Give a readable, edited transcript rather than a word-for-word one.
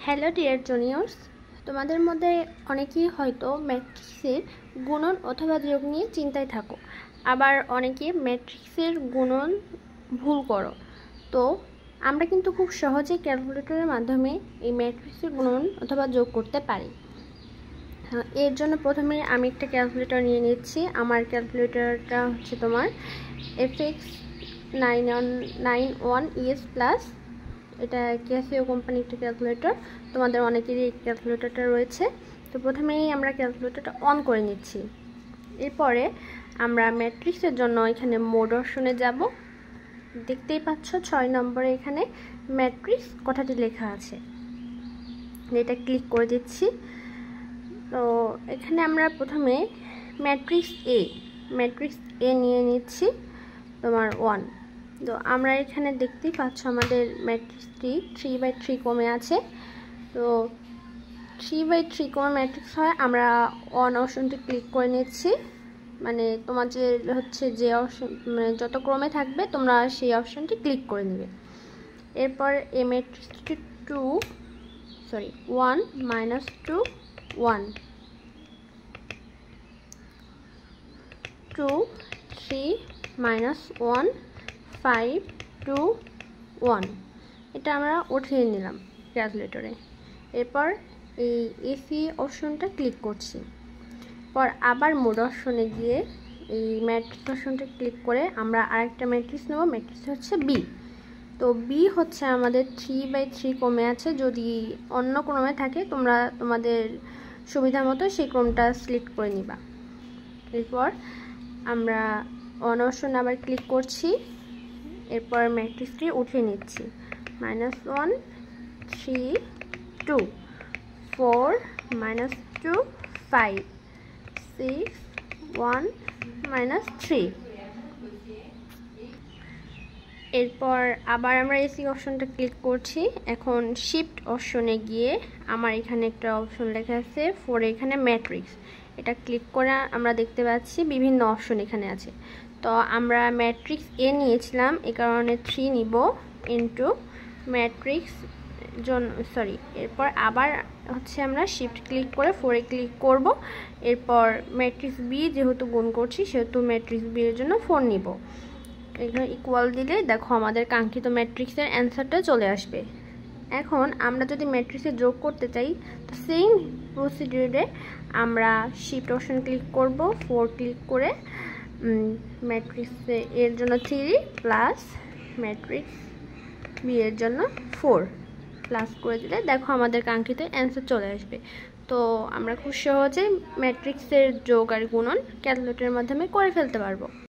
Hello dear juniors, তোমাদের মধ্যে অনেকেই হয়তো ম্যাট্রিক্সের গুণন অথবা যোগ নিয়ে চিন্তায় থাকো, আবার অনেকে ম্যাট্রিক্সের গুণন ভুল করো। তো আমরা কিন্তু খুব সহজে ক্যালকুলেটরের মাধ্যমে এই ম্যাট্রিক্সের গুণন অথবা যোগ করতে পারি। এর জন্য প্রথমে আমি একটা ক্যালকুলেটর নিয়ে নিচ্ছি। আমার ক্যালকুলেটরটা হচ্ছে তোমার FX91ES প্লাস। এটা ক্যাসিও কোম্পানির একটা ক্যালকুলেটর, তোমাদের অনেকেরই এই ক্যালকুলেটরটা রয়েছে। তো প্রথমেই আমরা ক্যালকুলেটরটা অন করে নিচ্ছি। এরপরে আমরা ম্যাট্রিক্সের জন্য এখানে মোড অপশনে যাব। দেখতেই পাচ্ছ 6 নম্বরে এখানে ম্যাট্রিক্স কথাটি লেখা আছে, এটা ক্লিক করে দিচ্ছি। তো এখানে আমরা প্রথমে ম্যাট্রিক্স এ নিয়ে নিচ্ছি তোমার 1। তো আমরা এখানে দেখতেই পাচ্ছ আমাদের ম্যাট্রিক্সটি 3/3 কমে আছে। তো 3/3 কমে ম্যাট্রিক্স হয়, আমরা 1 অপশনটি ক্লিক করে নিচ্ছি। মানে তোমার যে অপশন মানে যত ক্রমে থাকবে তোমরা সেই অপশনটি ক্লিক করে নেবে। এরপর এই ম্যাট্রিক্সটি 1 - 2 1 2 3 - 1 5 2 1 এটা আমরা উঠিয়ে নিলাম ক্যালকুলেটরে। এরপর এই এসি অপশনটা ক্লিক করছি। পর আবার মোড অপশনে গিয়ে এই ম্যাট্রিক্স অপশনটা ক্লিক করে আমরা আরেকটা ম্যাট্রিক্স নেব। ম্যাট্রিক্স হচ্ছে বি। তো বি হচ্ছে আমাদের 3/3 কমে আছে। যদি অন্য ক্রমে থাকে তোমরা তোমাদের সুবিধা মতো সেই ক্রমটা সিলেক্ট করে নিবা। এরপর আমরা অন অপশন আবার ক্লিক করছি। এরপর ম্যাট্রিক্সটি উঠিয়ে নিচ্ছি। -1 3 2 4 - 2 5 6 1 - 3। এরপর আবার আমরা এসি অপশনটা ক্লিক করছি। এখন শিফট অপশনে গিয়ে আমার এখানে একটা অপশন লেখা আছে 4, এখানে ম্যাট্রিক্স, এটা ক্লিক করে আমরা দেখতে পাচ্ছি বিভিন্ন অপশন এখানে আছে। তো আমরা ম্যাট্রিক্স এ নিয়েছিলাম, এ কারণে 3 নিব ইনটু ম্যাট্রিক্স এরপর আবার হচ্ছে আমরা শিফট ক্লিক করে 4 ক্লিক করব। এরপর ম্যাট্রিক্স বি যেহেতু গুণ করছি সেহেতু ম্যাট্রিক্স বি এর জন্য 4 নিব। এখানে ইকুয়াল দিলে দেখো আমাদের কাঙ্ক্ষিত ম্যাট্রিক্সের অ্যান্সারটা চলে আসবে। এখন আমরা যদি ম্যাট্রিক্সে যোগ করতে চাই তো সেম প্রসিডিউরে আমরা শিফট অপশন ক্লিক করব, 4 ক্লিক করে ম্যাট্রিক্স এর জন্য 3 প্লাস ম্যাট্রিক্স বি এর জন্য 4 প্লাস করে দিলে দেখো আমাদের কাঙ্ক্ষিত অ্যান্সার চলে আসবে। তো আমরা খুব সহজে ম্যাট্রিক্সের যোগ আর গুণন ক্যালকুলেটরের মাধ্যমে করে ফেলতে পারবো।